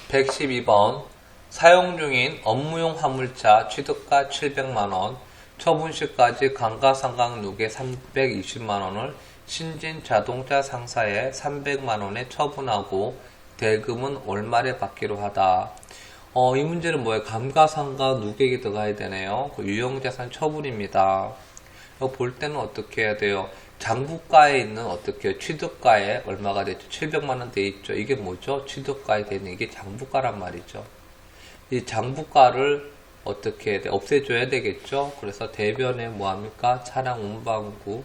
112번 사용 중인 업무용 화물차 취득가 700만원, 처분시까지 감가상각 누계 320만원을 신진 자동차 상사에 300만원에 처분하고 대금은 월말에 받기로 하다. 이 문제는 뭐예요? 감가상각 누계액이 들어가야 되네요. 그 유형자산 처분입니다. 이거 볼 때는 어떻게 해야 돼요? 장부가에 있는 어떻게 해요? 취득가에 얼마가 됐죠? 700만원 돼 있죠. 이게 뭐죠? 취득가에 되는 이게 장부가란 말이죠. 이 장부가를 어떻게 해야 돼? 없애줘야 되겠죠? 그래서 대변에 뭐합니까? 차량 운반구.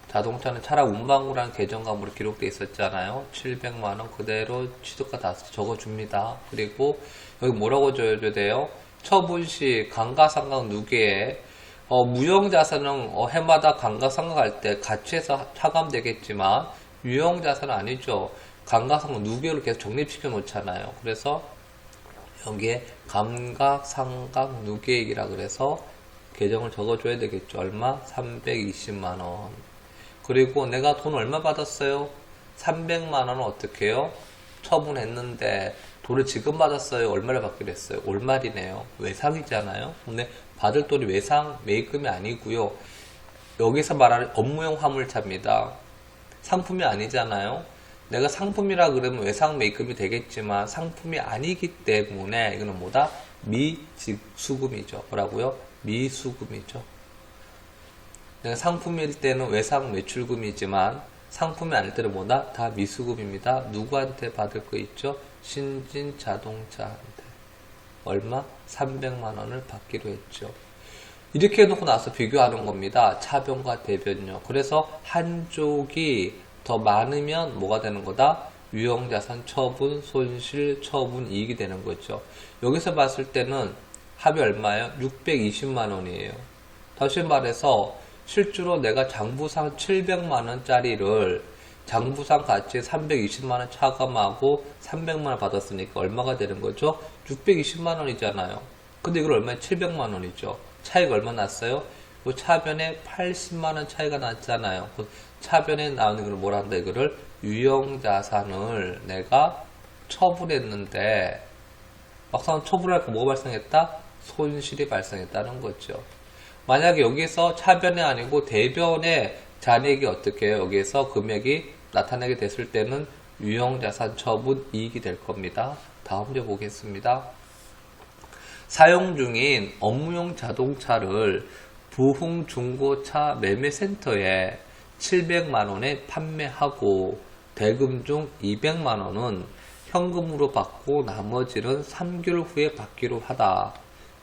자동차는 차량 운반구라는 계정과목으로 기록되어 있었잖아요. 700만원 그대로 취득가 다 적어줍니다. 그리고 여기 뭐라고 줘야 돼요? 처분시 감가상각 누계에 무형자산은 해마다 감가상각할 때 같이 해서 차감되겠지만 유형자산은 아니죠. 감가상각 누계로 계속 적립시켜 놓잖아요. 그래서 여기에 감가상각 누계액이라 그래서 계정을 적어줘야 되겠죠. 얼마? 320만원. 그리고 내가 돈 얼마 받았어요? 300만원은 어떻게 해요? 처분했는데 돈을 지금 받았어요? 얼마를 받기로 했어요? 월말이네요. 외상이잖아요. 근데 받을 돈이 외상 매입금이 아니고요. 여기서 말하는 업무용 화물차입니다. 상품이 아니잖아요. 내가 상품이라 그러면 외상 매입금이 되겠지만 상품이 아니기 때문에 이거는 뭐다? 미수금이죠. 뭐라고요? 미수금이죠. 내가 상품일 때는 외상 매출금이지만 상품이 아닐 때는 뭐다? 다 미수금입니다. 누구한테 받을 거 있죠? 신진 자동차한테. 얼마? 300만원을 받기로 했죠. 이렇게 해놓고 나서 비교하는 겁니다. 차변과 대변요. 그래서 한쪽이 더 많으면 뭐가 되는 거다? 유형자산 처분, 손실, 처분, 이익이 되는 거죠. 여기서 봤을 때는 합이 얼마예요? 620만원이에요. 다시 말해서 실제로 내가 장부상 700만원짜리를 장부상 가치에 320만원 차감하고 300만원 받았으니까 얼마가 되는 거죠? 620만원이잖아요. 근데 이걸 얼마에 700만원이죠. 차이가 얼마 났어요? 그 차변에 80만원 차이가 났잖아요. 그 차변에 나오는 걸 뭐라 한다? 이거를 유형자산을 내가 처분했는데 막상 처분하니까 뭐가 발생했다? 손실이 발생했다는 거죠. 만약에 여기서 차변이 아니고 대변에 잔액이 어떻게 해요? 여기에서 금액이 나타나게 됐을 때는 유형자산 처분 이익이 될 겁니다. 다음 문제 보겠습니다. 사용 중인 업무용 자동차를 부흥중고차 매매센터에 700만원에 판매하고 대금 중 200만원은 현금으로 받고 나머지는 3개월 후에 받기로 하다.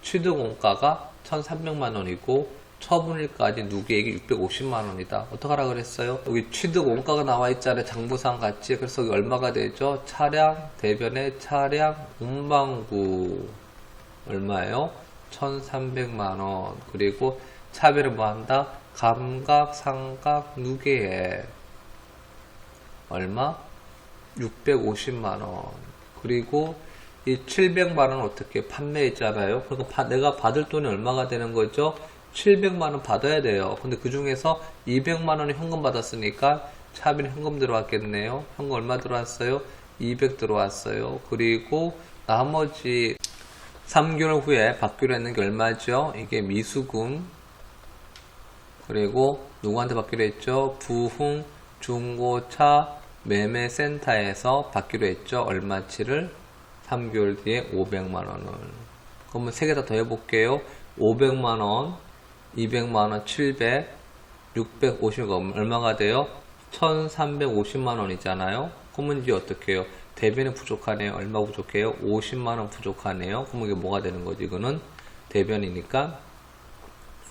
취득원가가 1300만원이고 처분일까지 누계액이 650만원이다. 어떡하라 그랬어요? 여기 취득원가가 나와 있잖아요. 장부상 같이. 그래서 여기 얼마가 되죠? 차량, 대변의 차량, 운반구 얼마예요? 1300만원. 그리고 차별은 뭐 한다? 감각상각 누계에 얼마? 650만원. 그리고 이 700만원 어떻게 판매했잖아요. 그러니까 내가 받을 돈이 얼마가 되는 거죠? 700만원 받아야 돼요. 근데 그 중에서 200만원이 현금 받았으니까 차비는 현금 들어왔겠네요. 현금 얼마 들어왔어요? 200 들어왔어요. 그리고 나머지 3개월 후에 받기로 했는 게 얼마죠? 이게 미수금. 그리고 누구한테 받기로 했죠? 부흥 중고차 매매센터에서 받기로 했죠. 얼마치를? 3개월 뒤에 500만원을. 그러면 3개 다 더해볼게요. 500만원, 200만원, 700, 650원. 얼마가 돼요? 1350만원이잖아요. 그러면 이제 어떻게 해요? 대변이 부족하네요. 얼마 부족해요? 50만원 부족하네요. 그러면 이게 뭐가 되는 거지? 이거는 대변이니까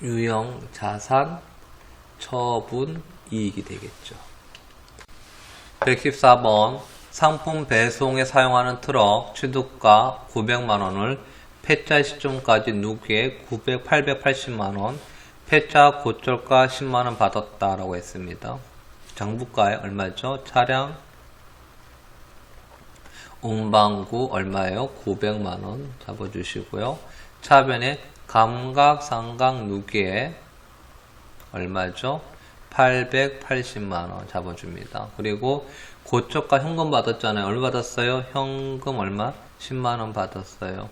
유형 자산 처분 이익이 되겠죠. 114번 상품 배송에 사용하는 트럭 취득가 900만원을 폐차 시점까지 누계액 880만원, 폐차 고철가 10만원 받았다라고 했습니다. 장부가에 얼마죠? 차량 운반구 얼마예요? 900만원 잡아주시고요. 차변에 감각상각 누계액 얼마죠? 880만원 잡아줍니다. 그리고 고초가 현금 받았잖아요. 얼마 받았어요? 현금 얼마? 10만원 받았어요.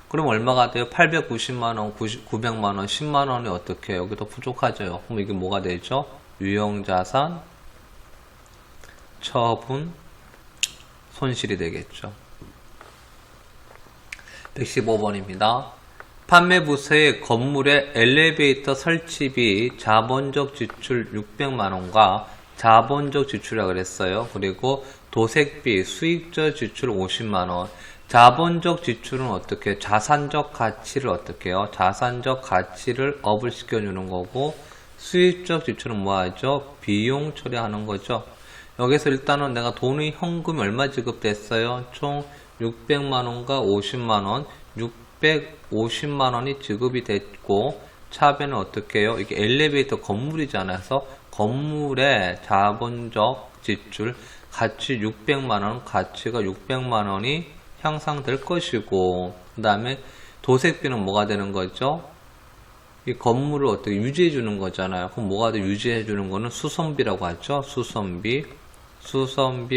그럼 얼마가 돼요? 890만원, 900만원, 10만원이 어떻게 해요? 여기도 부족하죠. 그럼 이게 뭐가 되죠? 유형자산, 처분, 손실이 되겠죠. 115번입니다. 판매부서의 건물의 엘리베이터 설치비 자본적 지출 600만원과 자본적 지출이라고 그랬어요. 그리고 도색비, 수익적 지출 50만원. 자본적 지출은 어떻게 해요? 자산적 가치를 어떻게 해요? 자산적 가치를 업을 시켜주는 거고, 수익적 지출은 뭐 하죠? 비용 처리하는 거죠. 여기서 일단은 내가 돈의 현금이 얼마 지급됐어요? 총 600만원과 50만원, 650만원이 지급이 됐고, 차변은 어떻게 해요? 이게 엘리베이터 건물이잖아요. 그래서 건물의 자본적 지출, 가치 600만원, 가치가 600만원이 향상될 것이고, 그 다음에 도색비는 뭐가 되는 거죠? 이 건물을 어떻게 유지해 주는 거잖아요. 그럼 뭐가 더 유지해 주는 거는 수선비라고 하죠. 수선비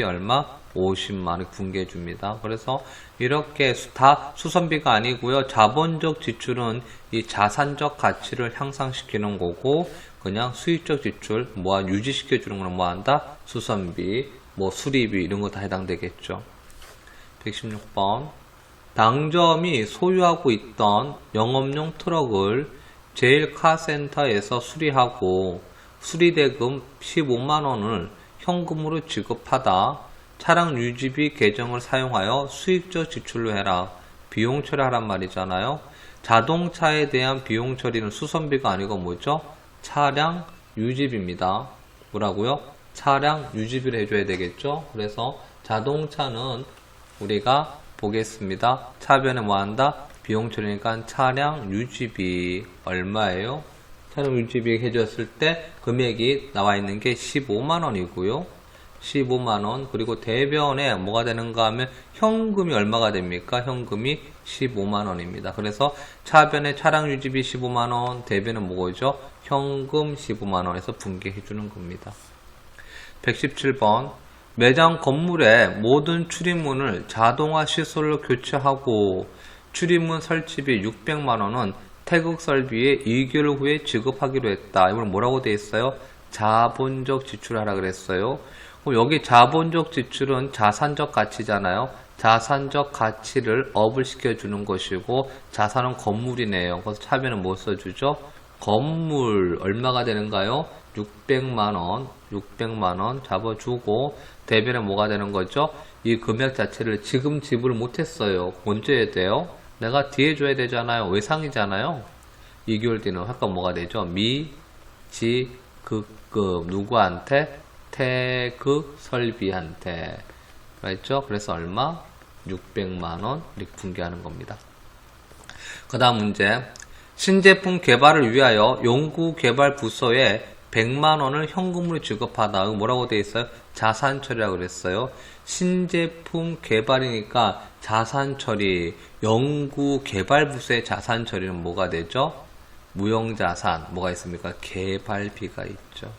얼마? 50만원 분개해 줍니다. 그래서 이렇게 다 수선비가 아니고요. 자본적 지출은 이 자산적 가치를 향상시키는 거고, 그냥 수익적 지출, 유지시켜 주는 거는 뭐 한다? 수선비, 수리비 이런 거 다 해당되겠죠. 116번. 당점이 소유하고 있던 영업용 트럭을 제일카센터에서 수리하고 수리대금 15만원을 현금으로 지급하다 차량 유지비 계정을 사용하여 수익적 지출로 해라. 비용 처리하란 말이잖아요. 자동차에 대한 비용 처리는 수선비가 아니고 뭐죠? 차량 유지비입니다. 뭐라고요? 차량 유지비를 해줘야 되겠죠? 그래서 자동차는 우리가 보겠습니다. 차변에 뭐 한다? 비용 처리니까 차량 유지비 얼마예요? 차량 유지비 해줬을 때 금액이 나와 있는 게 15만원이고요. 15만원. 그리고 대변에 뭐가 되는가 하면 현금이 얼마가 됩니까? 현금이 15만원입니다. 그래서 차변에 차량 유지비 15만원, 대변은 뭐죠? 현금 15만원에서 분개해 주는 겁니다. 117번. 매장 건물의 모든 출입문을 자동화 시설로 교체하고 출입문 설치비 600만원은 태극설비에 2개월 후에 지급하기로 했다. 이걸 뭐라고 되어 있어요? 자본적 지출하라 그랬어요. 그럼 여기 자본적 지출은 자산적 가치잖아요. 자산적 가치를 업을 시켜주는 것이고, 자산은 건물이네요. 그래서 차변은 뭐 써주죠? 건물 얼마가 되는가요? 600만원 잡아주고, 대변에 뭐가 되는 거죠? 이 금액 자체를 지금 지불을 못했어요. 언제 해야 돼요? 내가 뒤에 줘야 되잖아요. 외상이잖아요. 2개월 뒤는 아까 뭐가 되죠? 미지급급 누구한테? 태그 설비한테. 맞죠? 그래서 얼마? 600만원 이렇게 분개하는 겁니다. 그 다음 문제. 신제품 개발을 위하여 연구개발 부서에 100만원을 현금으로 지급하다. 이거 뭐라고 되어 있어요? 자산처리라고 그랬어요. 신제품 개발이니까 자산처리, 연구개발부서의 자산처리는 뭐가 되죠? 무형자산, 뭐가 있습니까? 개발비가 있죠.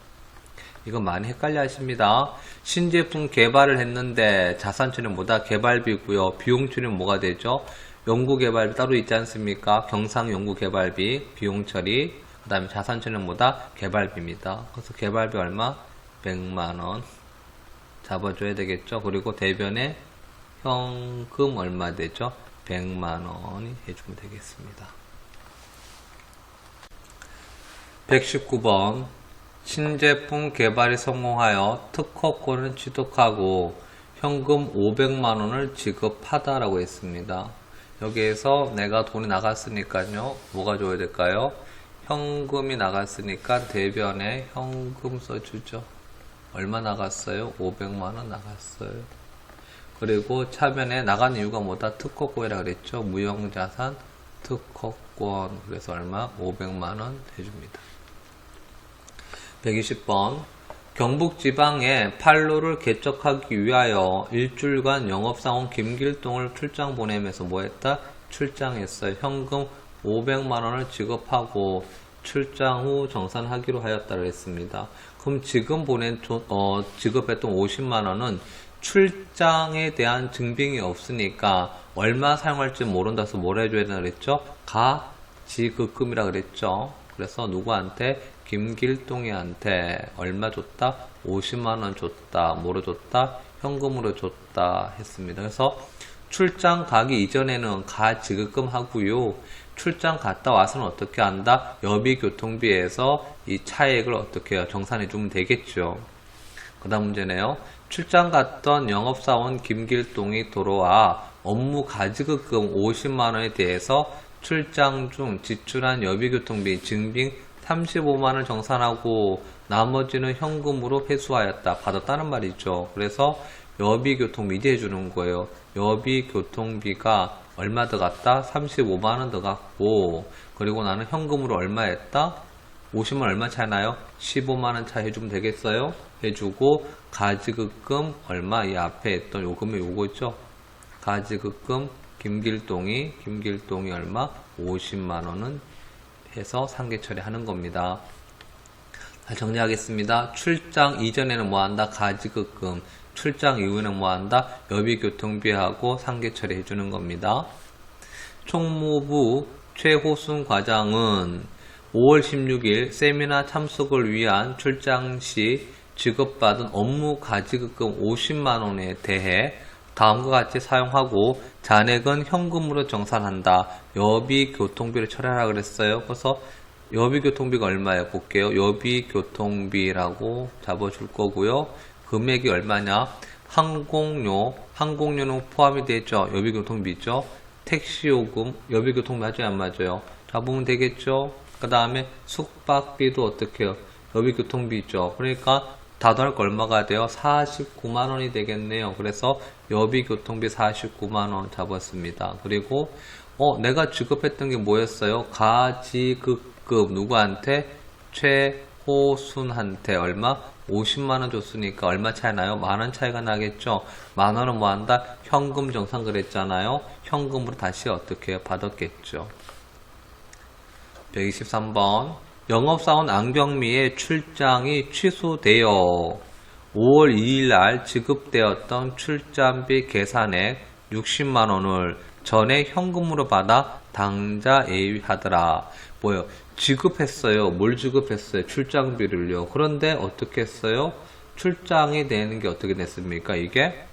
이거 많이 헷갈려 하십니다. 신제품 개발을 했는데 자산처리는 뭐다? 개발비고요. 비용처리는 뭐가 되죠? 연구개발비 따로 있지 않습니까? 경상연구개발비, 비용처리, 그 다음에 자산처리는 뭐다? 개발비입니다. 그래서 개발비 얼마? 100만원 잡아줘야 되겠죠. 그리고 대변에 현금 얼마 되죠? 100만원이 해주면 되겠습니다. 119번. 신제품 개발이 성공하여 특허권을 취득하고 현금 500만원을 지급하다라고 했습니다. 여기에서 내가 돈이 나갔으니까요. 뭐가 줘야 될까요? 현금이 나갔으니까 대변에 현금 써주죠. 얼마 나갔어요? 500만원 나갔어요. 그리고 차변에 나간 이유가 뭐다? 특허권이라 그랬죠. 무형자산 특허권. 그래서 얼마? 500만원 해줍니다. 120번. 경북지방에 판로를 개척하기 위하여 일주일간 영업사원 김길동을 출장 보내면서 뭐했다? 출장했어요. 현금 500만원을 지급하고 출장 후 정산하기로 하였다고 했습니다. 그럼 지금 지급했던 50만 원은 출장에 대한 증빙이 없으니까 얼마 사용할지 모른다 해서 뭘 해줘야 되나 그랬죠? 가지급금이라 그랬죠. 그래서 누구한테? 김길동이한테 얼마 줬다? 50만 원 줬다. 뭐로 줬다? 현금으로 줬다 했습니다. 그래서 출장 가기 이전에는 가지급금 하고요. 출장 갔다 와서는 어떻게 한다? 여비교통비에서 이 차액을 어떻게 해요? 정산해 주면 되겠죠. 그 다음 문제네요. 출장 갔던 영업사원 김길동이 돌아와 업무 가지급금 50만 원에 대해서 출장 중 지출한 여비교통비 증빙 35만 원 정산하고 나머지는 현금으로 회수하였다. 받았다는 말이죠. 그래서 여비교통비 이제 해주는 거예요. 여비교통비가 얼마 들어갔다? 35만 원 들어갔고, 그리고 나는 현금으로 얼마 했다? 50만 원 얼마 차이 나요? 15만 원 차이 해주면 되겠어요? 해주고 가지급금 얼마? 이 앞에 했던 요금이 요거죠. 가지급금 김길동이 얼마? 50만 원은 해서 상계 처리하는 겁니다. 정리하겠습니다. 출장 이전에는 뭐한다? 가지급금. 출장 이후에는 뭐한다? 여비교통비하고 상계 처리해 주는 겁니다. 총무부 최호순 과장은 5월 16일 세미나 참석을 위한 출장 시 지급받은 업무 가지급금 50만 원에 대해 다음과 같이 사용하고 잔액은 현금으로 정산한다. 여비교통비를 처리하라 그랬어요. 그래서 여비교통비가 얼마예요? 볼게요. 여비교통비라고 잡아줄 거고요. 금액이 얼마냐? 항공료는 포함이 되죠. 여비교통비죠. 택시요금, 여비교통비 하죠? 안 맞아요? 잡으면 되겠죠? 그 다음에 숙박비도 어떻게 해요? 여비교통비죠. 그러니까 다 더할 거 얼마가 돼요? 49만 원이 되겠네요. 그래서 여비교통비 49만 원 잡았습니다. 그리고 내가 지급했던 게 뭐였어요? 가지급금 누구한테? 최호순한테 얼마? 50만 원 줬으니까 얼마 차이 나요? 만 원 차이가 나겠죠? 만 원은 뭐 한다? 현금 정산 그랬잖아요. 현금으로 다시 어떻게 해요? 받았겠죠. 123번 영업사원 안경미의 출장이 취소되어 5월 2일 날 지급되었던 출장비 계산액 60만 원을 전에 현금으로 받아 당자 예의하더라. 뭐요? 지급했어요. 뭘 지급했어요? 출장비를요. 그런데 어떻게 했어요? 출장이 되는 게 어떻게 됐습니까? 이게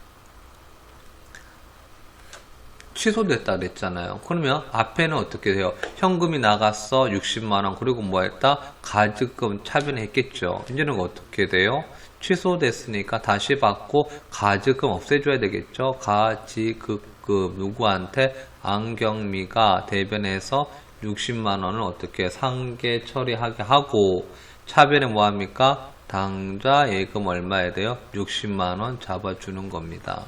취소됐다 그랬잖아요. 그러면 앞에는 어떻게 돼요? 현금이 나갔어 60만원 그리고 뭐 했다? 가지급 차변했겠죠. 이제는 어떻게 돼요? 취소됐으니까 다시 받고 가지급 없애줘야 되겠죠. 가지급 누구한테? 안경미가 대변해서 60만원을 어떻게 상계 처리하게 하고 차변에 뭐합니까? 당좌 예금 얼마에 돼요? 60만원 잡아주는 겁니다.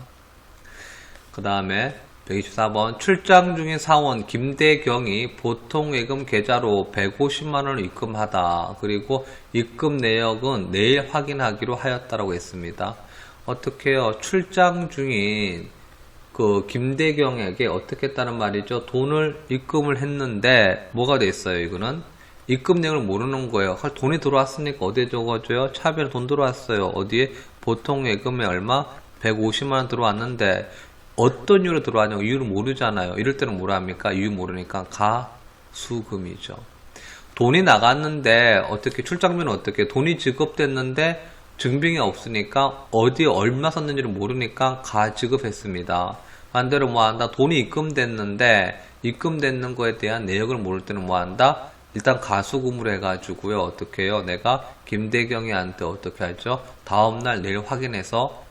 그 다음에 124번 출장 중인 사원 김대경이 보통예금 계좌로 150만원을 입금하다. 그리고 입금 내역은 내일 확인하기로 하였다라고 했습니다. 어떻게 해요? 출장 중인 그 김대경에게 어떻게 했다는 말이죠? 돈을 입금을 했는데 뭐가 됐어요? 이거는 입금 내역을 모르는 거예요. 돈이 들어왔으니까 어디에 적어줘요? 차별에 돈 들어왔어요. 어디에? 보통예금에 얼마? 150만원 들어왔는데 어떤 이유로 들어왔냐고 이유를 모르잖아요. 이럴 때는 뭐라 합니까? 이유 모르니까 가수금이죠. 돈이 나갔는데 어떻게 출장비는 어떻게 돈이 지급됐는데 증빙이 없으니까 어디에 얼마 썼는지를 모르니까 가지급했습니다. 반대로 뭐한다? 돈이 입금됐는데 입금됐는 거에 대한 내역을 모를 때는 뭐한다? 일단 가수금으로 해가지고요. 어떻게 해요? 내가 김대경이한테 어떻게 하죠? 다음날 내일 확인해서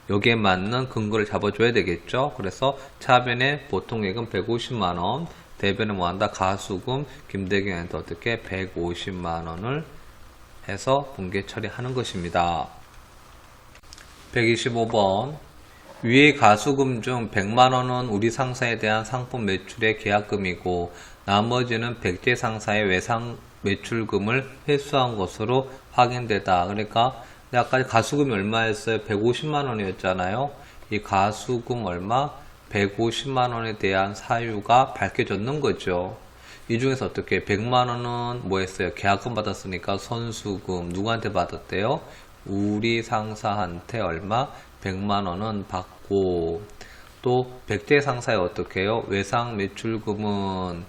여기에 맞는 근거를 잡아줘야 되겠죠. 그래서 차변에 보통예금 150만원, 대변에 뭐한다? 가수금, 김대경한테 어떻게 150만원을 해서 분계 처리하는 것입니다. 125번 위의 가수금 중 100만원은 우리 상사에 대한 상품 매출의 계약금이고 나머지는 백제 상사의 외상 매출금을 회수한 것으로 확인되다. 그러니까 아까 가수금이 얼마였어요? 150만원이었잖아요. 이 가수금 얼마? 150만원에 대한 사유가 밝혀졌는 거죠. 이 중에서 어떻게 100만원은 뭐 했어요? 계약금 받았으니까 선수금 누구한테 받았대요? 우리 상사한테 얼마? 100만원은 받고, 또 백제 상사에 어떻게 해요? 외상 매출금은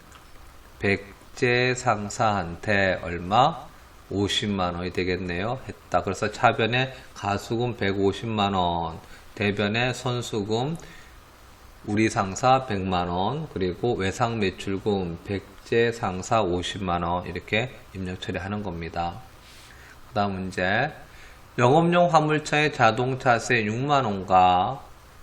백제 상사한테 얼마? 50만원이 되겠네요. 했다. 그래서 차변에 가수금 150만원, 대변에 선수금 우리 상사 100만원, 그리고 외상 매출금 백제 상사 50만원 이렇게 입력 처리하는 겁니다. 그 다음 문제. 영업용 화물차의 자동차세 6만원과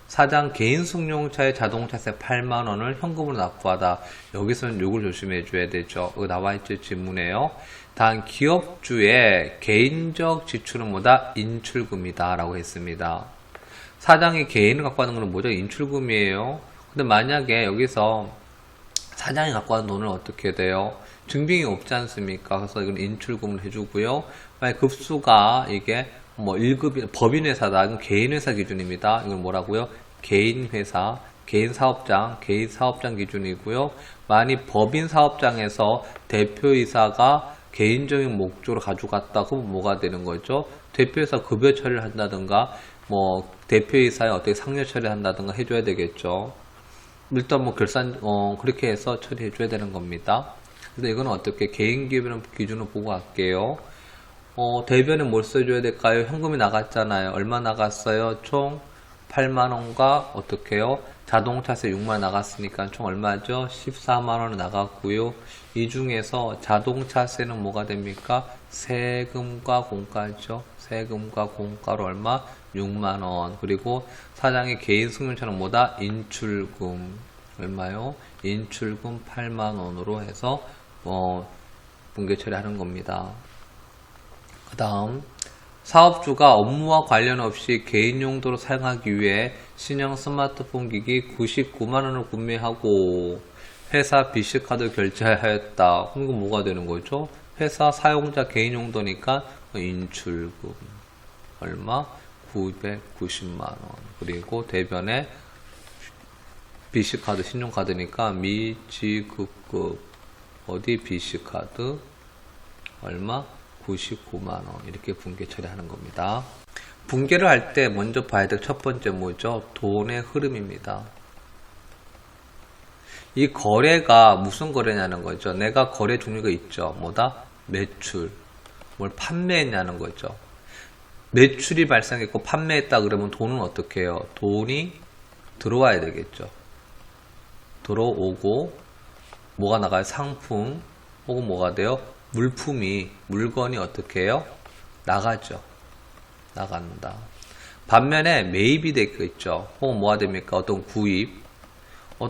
사장 개인 승용차의 자동차세 8만원을 현금으로 납부하다. 여기서는 요걸 조심해 줘야 되죠. 여기 나와있죠. 질문에요. 단 기업주의 개인적 지출은 뭐다? 인출금이다 라고 했습니다. 사장이 개인을 갖고 가는 거는 뭐죠? 인출금이에요. 근데 만약에 여기서 사장이 갖고 가는 돈을 어떻게 돼요? 증빙이 없지 않습니까? 그래서 이건 인출금을 해주고요. 만약 급수가 이게 뭐 1급 법인회사다. 이건 개인회사 기준입니다. 이건 뭐라고요? 개인회사, 개인사업장, 개인사업장 기준이고요. 만약 법인 사업장에서 대표이사가 개인적인 목적으로 가져갔다. 그럼 뭐가 되는 거죠? 대표이사 급여 처리를 한다든가, 뭐 대표이사에 어떻게 상여 처리를 한다든가 해줘야 되겠죠. 일단 뭐 그렇게 해서 처리해줘야 되는 겁니다. 근데 이건 어떻게 개인기업이라는 기준으로 보고 갈게요. 대변에 뭘 써줘야 될까요? 현금이 나갔잖아요. 얼마 나갔어요? 총 8만원과 어떻게 해요? 자동차세 6만원 나갔으니까 총 얼마죠? 14만원 나갔고요. 이 중에서 자동차세는 뭐가 됩니까? 세금과 공가죠. 세금과 공가로 얼마? 6만원. 그리고 사장의 개인 승용차는 뭐다? 인출금. 얼마요? 인출금 8만원으로 해서 분계 처리하는 겁니다. 그 다음 사업주가 업무와 관련 없이 개인 용도로 사용하기 위해 신형 스마트폰 기기 99만원을 구매하고 회사 BC카드 결제하였다. 그럼 이건 뭐가 되는 거죠? 회사 사용자 개인 용도니까 인출금 얼마? 990만원. 그리고 대변에 BC카드 신용카드니까 미지급급 어디 BC카드 얼마? 99만원 이렇게 분계 처리하는 겁니다. 분계를 할 때 먼저 봐야 될 첫 번째 뭐죠? 돈의 흐름입니다. 이 거래가 무슨 거래냐는 거죠. 내가 거래 종류가 있죠. 뭐다? 매출. 뭘 판매했냐는 거죠. 매출이 발생했고 판매했다 그러면 돈은 어떻게 해요? 돈이 들어와야 되겠죠. 들어오고 뭐가 나가요? 상품 혹은 뭐가 돼요? 물건이 어떻게 해요? 나가죠. 나간다. 반면에 매입이 되겠죠. 혹은 뭐가 됩니까? 어떤 구입,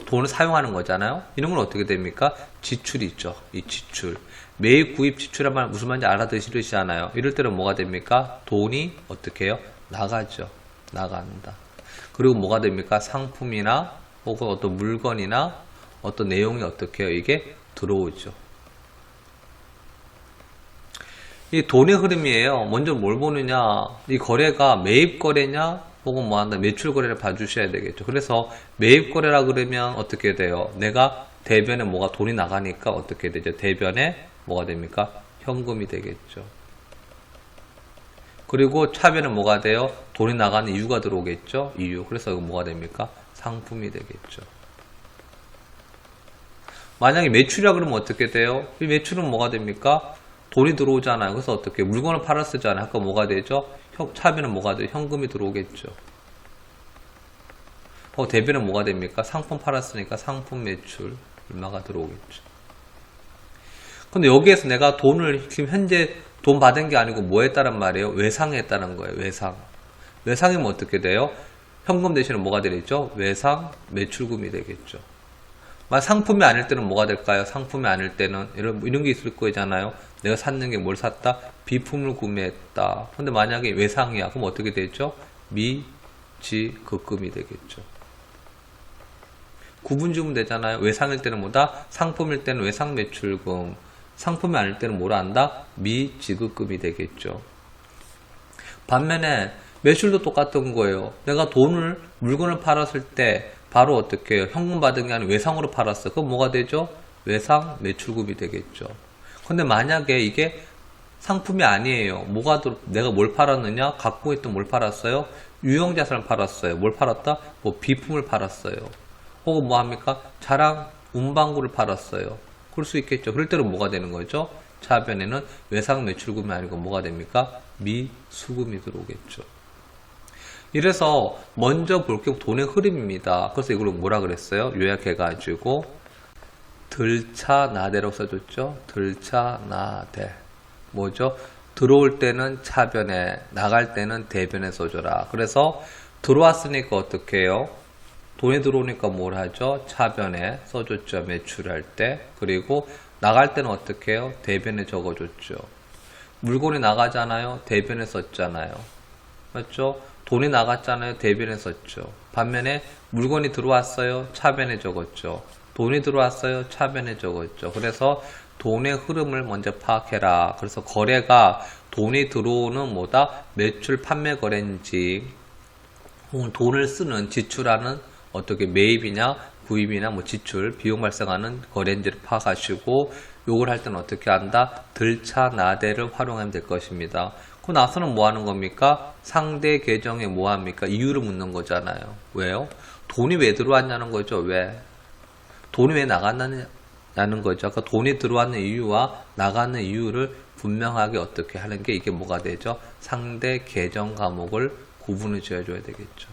돈을 사용하는 거잖아요. 이런 건 어떻게 됩니까? 지출이 있죠. 이 지출. 매입, 구입, 지출한 말 무슨 말인지 알아들으시잖아요. 이럴 때는 뭐가 됩니까? 돈이 어떻게 해요? 나가죠. 나간다. 그리고 뭐가 됩니까? 상품이나 혹은 어떤 물건이나 어떤 내용이 어떻게 해요? 이게 들어오죠. 이 돈의 흐름이에요. 먼저 뭘 보느냐? 이 거래가 매입 거래냐? 혹은 뭐 한다? 매출 거래를 봐주셔야 되겠죠. 그래서 매입 거래라 그러면 어떻게 돼요? 내가 대변에 뭐가 돈이 나가니까 어떻게 되죠? 대변에 뭐가 됩니까? 현금이 되겠죠. 그리고 차변에 뭐가 돼요? 돈이 나가는 이유가 들어오겠죠? 이유. 그래서 이거 뭐가 됩니까? 상품이 되겠죠. 만약에 매출이라 그러면 어떻게 돼요? 이 매출은 뭐가 됩니까? 돈이 들어오잖아요. 그래서 어떻게 물건을 팔았었잖아요. 아까 뭐가 되죠? 차변은 뭐가 돼요? 현금이 들어오겠죠. 대변은 뭐가 됩니까? 상품 팔았으니까 상품 매출 얼마가 들어오겠죠. 근데 여기에서 내가 돈을 지금 현재 돈 받은 게 아니고 뭐 했다는 말이에요? 외상에 했다는 거예요. 외상. 외상이면 어떻게 돼요? 현금 대신에 뭐가 되겠죠? 외상 매출금이 되겠죠. 상품이 아닐 때는 뭐가 될까요? 상품이 아닐 때는 이런 게 있을 거잖아요. 내가 샀는 게 뭘 샀다? 비품을 구매했다. 근데 만약에 외상이야. 그럼 어떻게 되죠? 미지급금이 되겠죠. 구분 지으면 되잖아요. 외상일 때는 뭐다? 상품일 때는 외상 매출금. 상품이 아닐 때는 뭐라 한다? 미지급금이 되겠죠. 반면에 매출도 똑같은 거예요. 내가 물건을 팔았을 때 바로 어떻게 해요? 현금 받은 게 아니라 외상으로 팔았어. 그럼 뭐가 되죠? 외상 매출금이 되겠죠. 근데 만약에 이게 상품이 아니에요. 내가 뭘 팔았느냐? 갖고 있던 뭘 팔았어요? 유형자산을 팔았어요. 뭘 팔았다? 뭐 비품을 팔았어요. 혹은 뭐 합니까? 자랑 운반구를 팔았어요. 그럴 수 있겠죠. 그럴 때는 뭐가 되는 거죠? 차변에는 외상 매출금이 아니고 뭐가 됩니까? 미수금이 들어오겠죠. 이래서 먼저 볼 게 돈의 흐름입니다. 그래서 이걸 뭐라 그랬어요? 요약해가지고 들차나대라고 써줬죠. 들차나대. 뭐죠? 들어올 때는 차변에, 나갈 때는 대변에 써줘라. 그래서 들어왔으니까 어떻게 해요? 돈이 들어오니까 뭘 하죠? 차변에 써줬죠. 매출할 때. 그리고 나갈 때는 어떻게 해요? 대변에 적어줬죠. 물건이 나가잖아요. 대변에 썼잖아요. 맞죠? 돈이 나갔잖아요. 대변에 썼죠. 반면에 물건이 들어왔어요. 차변에 적었죠. 돈이 들어왔어요. 차변에 적었죠. 그래서 돈의 흐름을 먼저 파악해라. 그래서 거래가 돈이 들어오는 뭐다? 매출 판매 거래인지 혹은 돈을 쓰는 지출하는 어떻게 매입이냐 구입이나 뭐 지출 비용 발생하는 거래인지를 파악하시고 요걸 할 때는 어떻게 한다? 들차나대를 활용하면 될 것입니다. 그 나서는 뭐 하는 겁니까? 상대 계정에 뭐 합니까? 이유를 묻는 거잖아요. 왜요? 돈이 왜 들어왔냐는 거죠. 왜? 돈이 왜 나갔냐는 거죠. 아까 돈이 들어왔는 이유와 나가는 이유를 분명하게 어떻게 하는 게 이게 뭐가 되죠? 상대 계정 과목을 구분을 지어줘야 되겠죠.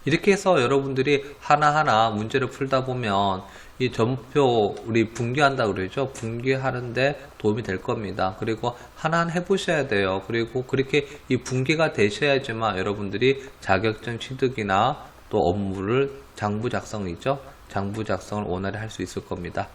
이렇게 해서 여러분들이 하나하나 문제를 풀다 보면 이 점표 우리 분기한다 그러죠. 분기하는데 도움이 될 겁니다. 그리고 하나하나 해보셔야 돼요. 그리고 그렇게 이 분기가 되셔야지만 여러분들이 자격증 취득이나 또 업무를 장부 작성이죠. 장부 작성을 원활히 할 수 있을 겁니다.